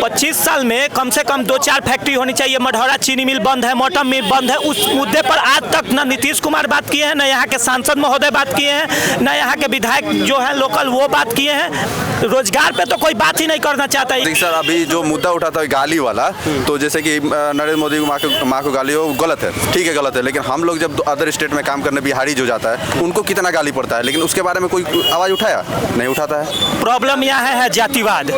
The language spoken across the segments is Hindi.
25 साल में कम से कम 2-4 फैक्ट्री होनी चाहिए। मढ़ौरा चीनी मिल बंद है, मोटा मिल बंद है। उस मुद्दे पर आज तक न नीतीश कुमार बात किए हैं, न यहाँ के सांसद महोदय बात किए हैं, न यहाँ के विधायक जो है लोकल वो बात किए हैं। रोजगार पे तो कोई बात ही नहीं करना चाहता है। सर अभी जो मुद्दा उठाता है गाली वाला, तो जैसे कि नरेंद्र मोदी की माँ को गाली हो, गलत है, ठीक है गलत है, लेकिन हम लोग जब अदर स्टेट में काम करने बिहारी जो जाता है उनको कितना गाली पड़ता है, लेकिन उसके बारे में कोई आवाज़ उठाया नहीं उठाता है। प्रॉब्लम यहाँ है जातिवाद।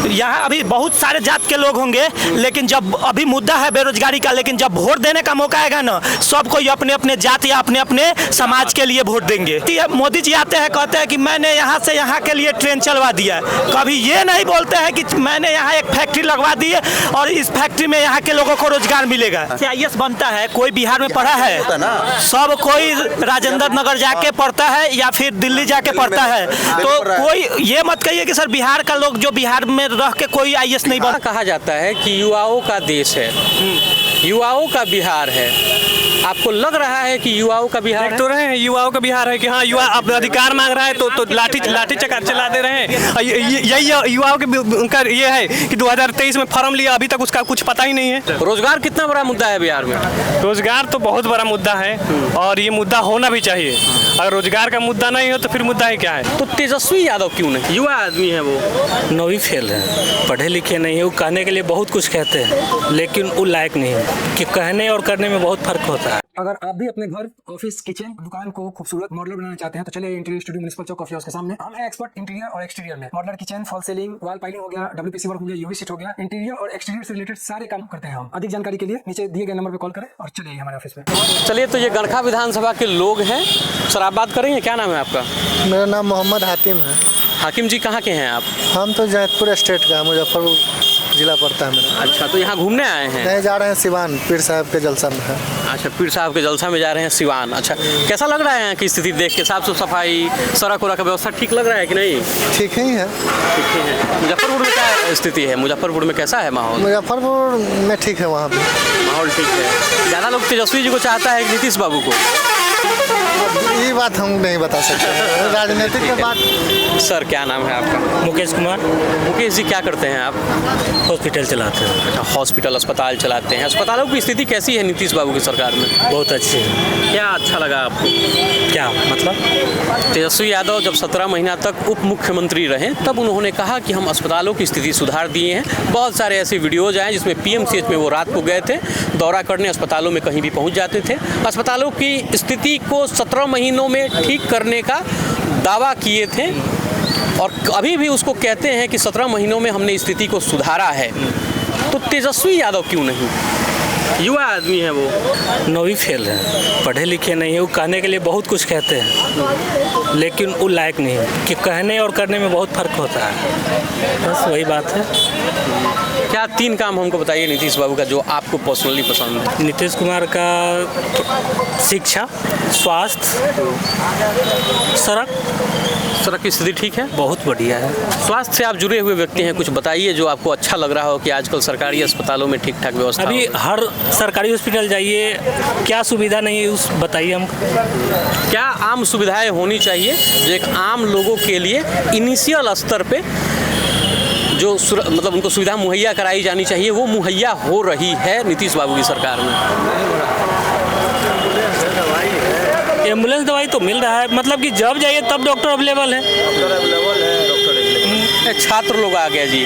यहाँ अभी बहुत सारे जात के लोग होंगे, लेकिन जब अभी मुद्दा है बेरोजगारी का, लेकिन जब वोट देने का मौका आएगा ना, सब कोई अपने अपने जात या अपने अपने समाज के लिए वोट देंगे। मोदी जी आते हैं कहते हैं कि मैंने यहाँ से यहाँ के लिए ट्रेन चलवा दिया, कभी ये नहीं बोलते हैं कि मैंने यहाँ एक फैक्ट्री लगवा दी है और इस फैक्ट्री में यहाँ के लोगों को रोजगार मिलेगा। IAS बनता है, कोई बिहार में पढ़ा है? सब कोई राजेंद्र नगर जाके पढ़ता है या फिर दिल्ली जाके पढ़ता है। तो कोई ये मत कहिए कि सर बिहार का लोग जो बिहार में रह के कोई IAS नहीं बना। कहा जाता है कि युवाओं का देश है, युवाओं का बिहार है। आपको लग रहा है कि युवाओं का बिहार तो रहे हैं, युवाओं का बिहार है कि हाँ युवा अब अधिकार मांग रहा है तो लाठी चक्कर चला दे रहे हैं। यही युवाओं के उनका ये है कि 2023 में फॉर्म लिया, अभी तक उसका कुछ पता ही नहीं है। रोजगार कितना बड़ा मुद्दा है बिहार में? रोजगार तो बहुत बड़ा मुद्दा है और ये मुद्दा होना भी चाहिए। अगर रोजगार का मुद्दा नहीं हो तो फिर मुद्दा ही क्या है? तो तेजस्वी यादव क्यों नहीं? युवा आदमी है वो, 9वीं फेल है, पढ़े लिखे नहीं है। वो कहने के लिए बहुत कुछ कहते हैं लेकिन वो लायक नहीं है कि कहने और करने में बहुत फर्क होता है। अगर आप भी अपने घर, ऑफिस, किचन, दुकान को खूबसूरत मॉडलर बनाना चाहते हैं तो चलिए इंटीरियर स्टूडियो म्युनिसिपल चौक कॉफी हाउस के सामने। हम हैं एक्सपर्ट इंटीरियर और एक्सटीरियर में। Modeller kitchen, fall ceiling, wall piling हो गया, WPC वर्क हो गया, यूवी शीट हो गया, इंटीरियर और एक्सटीरियर से रिलेटेड सारे काम करते हैं हम। अधिक जानकारी के लिए नीचे दिए गए नंबर पे कॉल करें और चलिए हमारे ऑफिस में। चलिए तो ये गणखा विधानसभा के लोग हैं, सर आप बात करेंगे। क्या नाम है आपका? मेरा नाम मोहम्मद हातिम है। हाकिम जी कहाँ के हैं आप? हम तो जैतपुर स्टेट का, मुजफ्फरपुर जिला पड़ता है मेरा। अच्छा, तो यहाँ घूमने आए हैं? नहीं, जा रहे हैं सिवान, पीर साहब के जलसा में है। अच्छा, पीर साहब के जलसा में जा रहे हैं सिवान। अच्छा, कैसा लग रहा है यहाँ की स्थिति देख के? साफ सफाई, सड़क वड़क का व्यवस्था ठीक लग रहा है कि नहीं? ठीक ही है। ठीक है। मुजफ्फरपुर में क्या स्थिति है? मुजफ्फरपुर में कैसा है माहौल? मुजफ्फरपुर में ठीक है, वहाँ पे माहौल ठीक है। ज़्यादा लोग तेजस्वी जी को चाहता है कि नीतीश बाबू को? ये बात हम नहीं बता सकते, राजनीतिक में बात। सर क्या नाम है आपका? मुकेश कुमार। मुकेश जी क्या करते हैं आप? हॉस्पिटल चलाते हैं। अच्छा, हॉस्पिटल अस्पताल चलाते हैं। अस्पतालों की स्थिति कैसी है नीतीश बाबू की सरकार में? बहुत अच्छी है। क्या अच्छा लगा आपको? क्या मतलब? तेजस्वी यादव जब 17 महीना तक उप मुख्यमंत्री रहे तब उन्होंने कहा कि हम अस्पतालों की स्थिति सुधार दिए हैं। बहुत सारे ऐसे वीडियोज आए जिसमें PMCH में वो रात को गए थे दौरा करने, अस्पतालों में कहीं भी पहुंच जाते थे। अस्पतालों की स्थिति को 17 महीनों में ठीक करने का दावा किए थे और अभी भी उसको कहते हैं कि 17 महीनों में हमने स्थिति को सुधारा है। तो तेजस्वी यादव क्यों नहीं? युवा आदमी है वो, 9वीं फेल है, पढ़े लिखे नहीं है। वो कहने के लिए बहुत कुछ कहते हैं लेकिन वो लायक नहीं है कि कहने और करने में बहुत फर्क होता है। बस वही बात है। क्या 3 काम हमको बताइए नीतीश बाबू का जो आपको पर्सनली पसंद है? नीतीश कुमार का शिक्षा, स्वास्थ्य, सड़क की स्थिति ठीक है, बहुत बढ़िया है। स्वास्थ्य से आप जुड़े हुए व्यक्ति हैं, कुछ बताइए जो आपको अच्छा लग रहा हो कि आजकल सरकारी अस्पतालों में ठीक ठाक व्यवस्था। अभी हर सरकारी हॉस्पिटल जाइए, क्या सुविधा नहीं है उस बताइए हमको। क्या आम सुविधाएं होनी चाहिए जो एक आम लोगों के लिए इनिशियल स्तर पे जो मतलब उनको सुविधा मुहैया कराई जानी चाहिए, वो मुहैया हो रही है नीतीश बाबू की सरकार में? एम्बुलेंस दवाई तो मिल रहा है, मतलब कि जब जाइए तब डॉक्टर अवेलेबल है। छात्र लोग आ गए जी,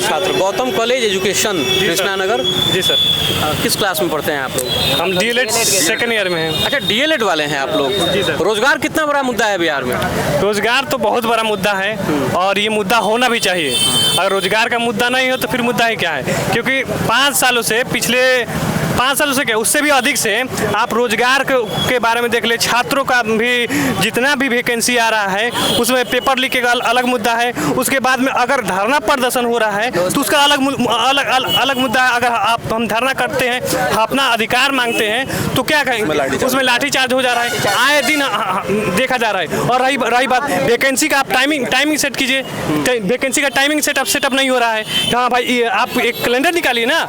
छात्र गौतम कॉलेज एजुकेशन कृष्णा नगर। जी सर। किस क्लास में पढ़ते हैं आप लोग? हम DLED सेकेंड ईयर में हैं। अच्छा, DLED वाले हैं आप लोग? जी सर। रोजगार कितना बड़ा मुद्दा है बिहार में? रोजगार तो बहुत बड़ा मुद्दा है और ये मुद्दा होना भी चाहिए। अगर रोजगार का मुद्दा नहीं हो तो फिर मुद्दा ही क्या है? क्योंकि 5 सालों से, पिछले 5 सालों से क्या उससे भी अधिक से आप रोजगार के बारे में देख ले। छात्रों का भी जितना भी वैकेंसी आ रहा है उसमें पेपर लीक का अलग मुद्दा है। उसके बाद में अगर धरना प्रदर्शन हो रहा है तो उसका अलग मुद्दा है। अगर हम धरना करते हैं, अपना अधिकार मांगते हैं तो क्या कहेंगे? उसमें लाठीचार्ज हो जा रहा है, आए दिन देखा जा रहा है। और रही बात वैकेंसी का, आप टाइमिंग सेट कीजिए। वैकेंसी का टाइमिंग सेटअप नहीं हो रहा है। हाँ भाई, आप एक कैलेंडर निकालिए ना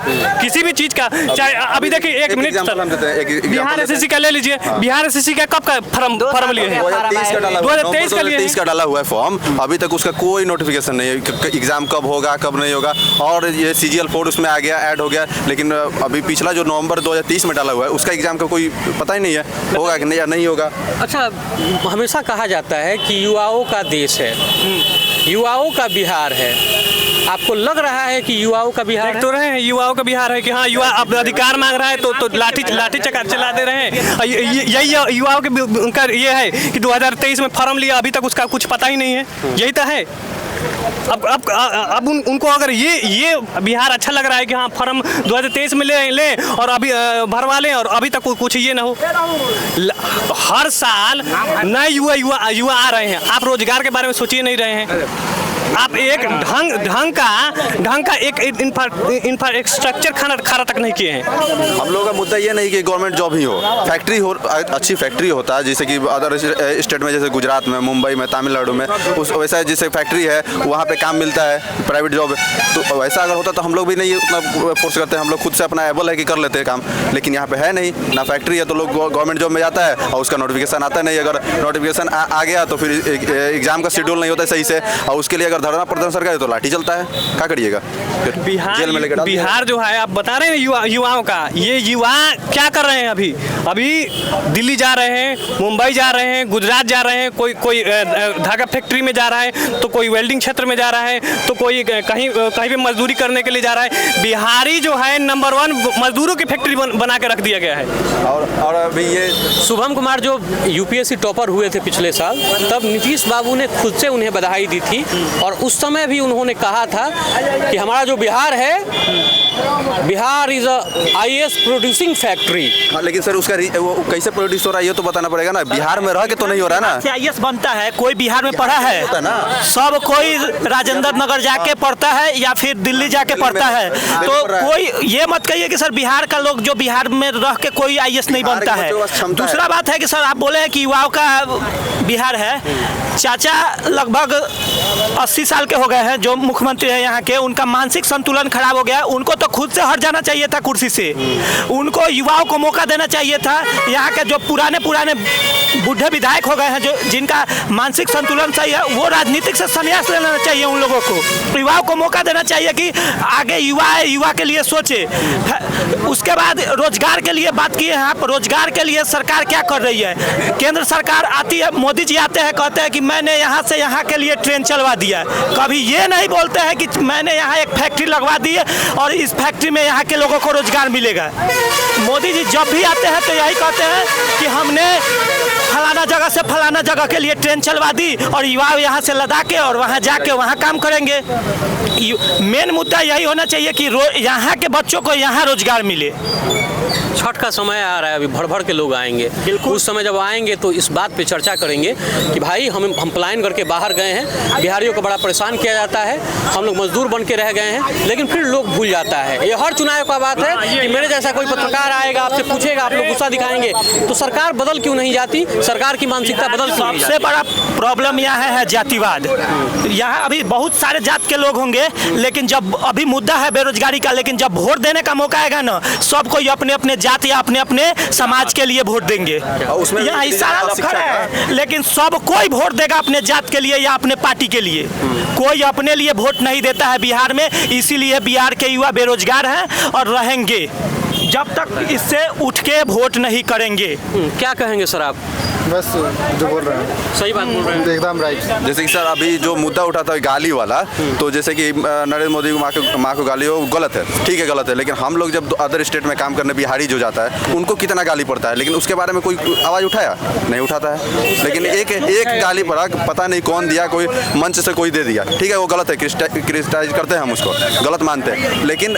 किसी भी चीज़ का, चाहे अभी देखिए एक मिनट एग्जांपल हम देते हैं, एक बिहार एग्जांपल एसएससी का ले लीजिए। बिहार एसएससी का कब का फॉर्म लिए हैं? 2023 का डाला हुआ है, 2023 का लिए 2023 का डाला हुआ है फॉर्म। अभी तक उसका कोई नोटिफिकेशन नहीं है, एग्जाम कब होगा कब नहीं होगा। और ये CGL 4 उसमें आ गया, ऐड हो गया, लेकिन अभी पिछला जो नवंबर 2030 में डाला हुआ है उसका एग्जाम का कोई पता ही नहीं है, होगा कि नहीं या नहीं होगा। अच्छा, हमेशा कहा जाता है कि युवाओं का देश है, युवाओं का बिहार है। आपको लग रहा है कि युवाओं का बिहार देख तो रहे हैं युवाओं का बिहार है कि हाँ युवा अब अधिकार मांग रहा है तो लाठी चका चला दे रहे हैं। यही युवाओं के उनका ये है कि 2023 में फॉर्म लिया, अभी तक उसका कुछ पता ही नहीं है। यही तो है। अब उनको अगर ये बिहार अच्छा लग रहा है कि हाँ फॉर्म 2023 में ले और अभी भरवा लें और अभी तक कुछ ये ना हो। हर साल नए युवा आ रहे हैं। आप रोजगार के बारे में सोचिए नहीं रहे हैं। आप एक ढंग का एक इंफ्रास्ट्रक्चर खड़ा तक नहीं किए हैं। हम लोगों का मुद्दा ये नहीं कि गवर्नमेंट जॉब ही हो, फैक्ट्री हो, अच्छी फैक्ट्री होता है जैसे कि अदर स्टेट में, जैसे गुजरात में, मुंबई में, तमिलनाडु में उस वैसा जैसे फैक्ट्री है वहाँ पे काम मिलता है, प्राइवेट जॉब। तो वैसा अगर होता तो हम लोग भी नहीं उतना फोर्स करते, हम लोग खुद से अपना एबल है कि कर लेते हैं काम। लेकिन यहाँ पे है नहीं ना फैक्ट्री है, तो लोग गवर्नमेंट जॉब में जाता है और उसका नोटिफिकेशन आता नहीं। अगर नोटिफिकेशन आ गया तो फिर एग्जाम का शेड्यूल नहीं होता है सही से, और उसके लिए अगर धरना प्रदर्शन करे तो लाठी चलता है। क्या करिएगा? जेल में लेकर बिहार जो है आप बता रहे हैं युवाओं का, ये युवा क्या कर रहे हैं? अभी दिल्ली जा रहे हैं, मुंबई जा रहे हैं, गुजरात जा रहे हैं, कोई धागा फैक्ट्री में जा रहा है, तो कोई वेल्डिंग क्षेत्र में जा रहा है, तो कोई कहीं पे मजदूरी करने के लिए जा रहा है। बिहारी जो है नंबर 1 मजदूरों की फैक्ट्री बना के रख दिया गया है। और अभी ये शुभम कुमार जो यूपीएससी टॉपर हुए थे पिछले साल, तब नीतीश बाबू ने खुद से उन्हें बधाई दी थी और उस समय भी उन्होंने कहा था कि हमारा जो बिहार है, Bihar is a IAS producing factory. हाँ, लेकिन सर उसका वो कैसे प्रोड्यूस हो रहा है ये तो बताना पड़ेगा ना। बिहार में रह के तो नहीं हो रहा है ना। IAS बनता है, कोई बिहार में पढ़ा है? होता है ना। सब कोई राजेंद्र नगर जाके पढ़ता है या फिर दिल्ली जाके पढ़ता है। तो कोई ये मत कहिए कि सर बिहार का लोग जो बिहार में रह के कोई IAS नहीं बनता है। दूसरा बात है कि सर आप बोले हैं कि युवाओं का बिहार है। चाचा लगभग 80 साल के हो गए हैं जो मुख्यमंत्री हैं यहाँ के, उनका मानसिक संतुलन खराब हो गया। उनको तो खुद से हट जाना चाहिए था कुर्सी से। उनको युवाओं को मौका देना चाहिए था। यहाँ के जो पुराने बूढ़े विधायक हो गए हैं जो जिनका मानसिक संतुलन सही है, वो राजनीतिक से संन्यास लेना चाहिए उन लोगों को। युवाओं को मौका देना चाहिए कि आगे युवा के लिए सोचे। उसके बाद रोजगार के लिए बात किए हैं आप। रोजगार के लिए सरकार क्या कर रही है? केंद्र सरकार आती है, मोदी जी आते हैं, कहते हैं कि मैंने यहाँ से यहाँ के लिए ट्रेन चलवा दिया। कभी ये नहीं बोलते हैं कि मैंने यहाँ एक फैक्ट्री लगवा दी है और इस फैक्ट्री में यहाँ के लोगों को रोजगार मिलेगा। मोदी जी जब भी आते हैं तो यही कहते हैं कि हमने फलाना जगह से फलाना जगह के लिए ट्रेन चलवा दी और युवा यहाँ से लदा के और वहाँ जाके वहाँ काम करेंगे। मेन मुद्दा यही होना चाहिए कि यहाँ के बच्चों को यहाँ रोजगार मिले। छठ का समय आ रहा है, अभी भर के लोग आएंगे। उस समय जब आएंगे तो इस बात पे चर्चा करेंगे कि भाई हम पलायन करके बाहर गए हैं, बिहारियों को बड़ा परेशान किया जाता है, हम लोग मजदूर बन के रह गए हैं। लेकिन फिर लोग भूल जाता है। ये हर चुनाव का बात है कि मेरे जैसा कोई पत्रकार आएगा, आपसे पूछेगा, आप लोग गुस्सा दिखाएंगे। तो सरकार बदल क्यों नहीं जाती? सरकार की मानसिकता बदल क्यों नहीं जाती? सबसे बड़ा प्रॉब्लम यहाँ है जातिवाद। यहाँ अभी बहुत सारे जात के लोग होंगे, लेकिन जब अभी मुद्दा है बेरोजगारी का, लेकिन जब वोट देने का मौका आएगा ना, सब कोई अपने अपने जात या अपने अपने समाज के लिए वोट देंगे। यहाँ सारा लोग खड़े हैं, लेकिन सब कोई वोट देगा अपने जात के लिए या अपने पार्टी के लिए। कोई अपने लिए वोट नहीं देता है बिहार में। इसीलिए बिहार के युवा बेरोजगार हैं और रहेंगे जब तक इससे उठ के वोट नहीं करेंगे। क्या कहेंगे सर आप? बस जो बोल रहे हैं सही बात बोल रहे हैं, एकदम राइट। जैसे कि सर अभी जो मुद्दा उठा था गाली वाला, तो जैसे कि नरेंद्र मोदी की माँ को गाली हो, गलत है, ठीक है गलत है। लेकिन हम लोग जब अदर स्टेट में काम करने बिहारी जो जाता है उनको कितना गाली पड़ता है, लेकिन उसके बारे में कोई आवाज़ उठाया नहीं उठाता है। लेकिन एक गाली पड़ा, पता नहीं कौन दिया, कोई मंच से कोई दे दिया, ठीक है वो गलत है, क्रिटिसाइज करते हैं हम उसको, गलत मानते हैं। लेकिन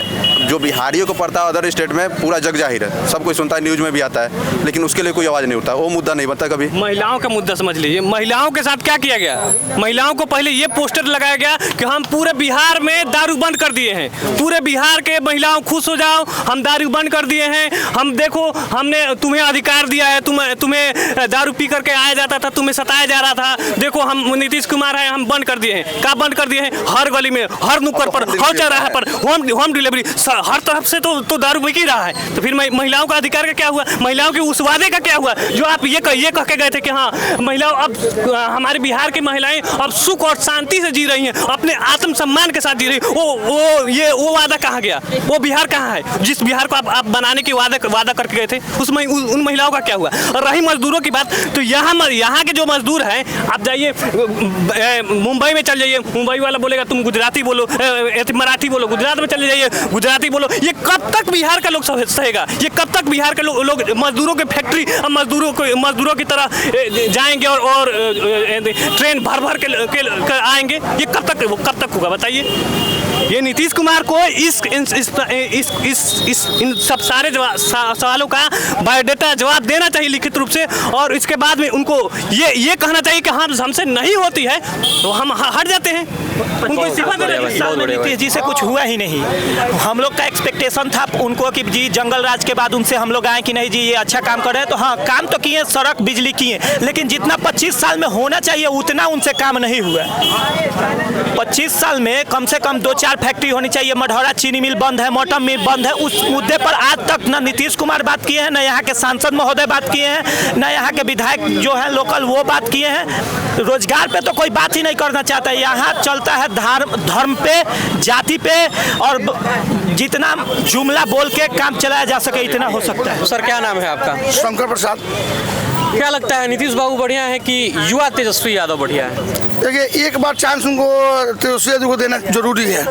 जो बिहारियों को पड़ता है अदर स्टेट में पूरा जग जाहिर है, सब कोई सुनता है, न्यूज़ में भी आता है, लेकिन उसके लिए कोई आवाज़ नहीं उठता। वो मुद्दा नहीं बनता। कभी अभी। महिलाओं का मुद्दा समझ लीजिए, महिलाओं के साथ क्या किया गया। महिलाओं को पहले ये पोस्टर लगाया गया कि हम पूरे बिहार में दारू बंद कर दिए हैं, पूरे बिहार के महिलाओं खुश हो जाओ, हम दारू बंद कर दिए हैं, हम देखो हमने तुम्हें अधिकार दिया है, तुम्हें दारू पी करके आया जाता था, तुम्हें सताया जा रहा था, देखो हम नीतीश कुमार है, हम बंद कर दिए हैं। क्या बंद कर दिए हैं? हर गली में, हर नुक्कड़ पर, हर चौराहे पर होम डिलीवरी, हर तरफ से तो दारू बिक ही रहा है। तो फिर महिलाओं का अधिकार का क्या हुआ? महिलाओं के उस वादे का क्या हुआ जो आप ये कह के गए थे कि हाँ महिलाओं अब हमारे बिहार की महिलाएं अब सुख और शांति से जी रही हैं, अपने आत्मसम्मान के साथ जी रही। वो वादा कहाँ गया? वो बिहार कहाँ है जिस बिहार को आप बनाने की वादा करके गए थे? उन महिलाओं का क्या हुआ? और रही मजदूरों की बात, तो यहाँ के जो मजदूर हैं, आप जाइए मुंबई में चल जाइए, मुंबई वाला बोलेगा तुम गुजराती बोलो, मराठी बोलो, गुजरात में चले जाइए गुजराती बोलो। ये कब तक बिहार का लोग सहेगा? ये कब तक बिहार के लोग मजदूरों के फैक्ट्री मजदूरों की तरह जाएंगे और ट्रेन भर के आएंगे? ये कब तक होगा बताइए? ये नीतीश कुमार को इन सब सारे सवालों का बायोडाटा जवाब देना चाहिए लिखित रूप से, और इसके बाद में उनको ये कहना चाहिए कि हम हमसे नहीं होती है तो हम हट जाते हैं। उनको इस्तीफा देना चाहिए। नीतीश जी से कुछ हुआ ही नहीं। हम लोग का एक्सपेक्टेशन था उनको कि जी जंगल राज के बाद उनसे हम लोग आए कि नहीं जी ये अच्छा काम कर रहे हैं, तो हाँ काम तो किए, सड़क बिजली किए, लेकिन जितना 25 साल में होना चाहिए उतना उनसे काम नहीं हुआ। 25 साल में कम से कम 2-4 फैक्ट्री होनी चाहिए। मढ़ौरा चीनी मिल बंद है, मोटम मिल बंद है। उस मुद्दे पर आज तक न नीतीश कुमार बात किए हैं, न यहाँ के सांसद महोदय बात किए हैं, न यहाँ के विधायक जो है लोकल वो बात किए हैं। रोजगार पे तो कोई बात ही नहीं करना चाहता। यहाँ चलता है धर्म पे, जाति पे, और जितना जुमला बोल के काम चलाया जा सके इतना हो सकता है। सर क्या नाम है आपका? शंकर प्रसाद। क्या लगता है नीतीश बाबू बढ़िया है कि युवा तेजस्वी यादव बढ़िया है? देखिए एक बार चांस उनको तेजस्वी यादव को देना जरूरी है।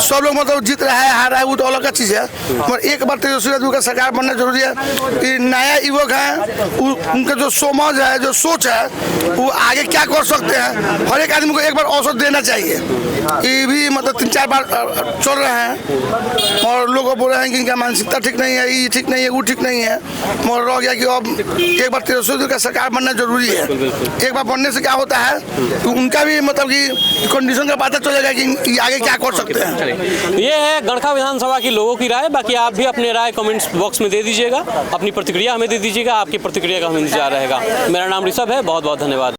सब लोग मतलब जीत रहा है हार रहा है वो तो अलग का चीज़ है, मगर एक बार तेजस्वी यादव का सरकार बनना जरूरी है। कि नया युवक है, उनका जो समझ है, जो सोच है, वो आगे क्या कर सकते हैं, हर एक आदमी को एक बार अवसर देना चाहिए। ये भी मतलब 3-4 बार चल रहे हैं और लोग बोल रहे हैं कि इनका मानसिकता ठीक नहीं है, ये ठीक नहीं है, वो ठीक नहीं है, मगर रह गया कि अब एक बार तेजस्वी यादव का सरकार बनना जरूरी है। एक बार बनने से क्या होता है तो उनका भी मतलब कि कंडीशन का पता चलेगा कि आगे क्या कर सकते हैं। ये है गड़खा विधानसभा की लोगों की राय। बाकी आप भी अपने राय कमेंट्स बॉक्स में दे दीजिएगा, अपनी प्रतिक्रिया हमें दे दीजिएगा। आपकी प्रतिक्रिया का हमें इंतजार रहेगा। मेरा नाम ऋषभ है, बहुत बहुत धन्यवाद।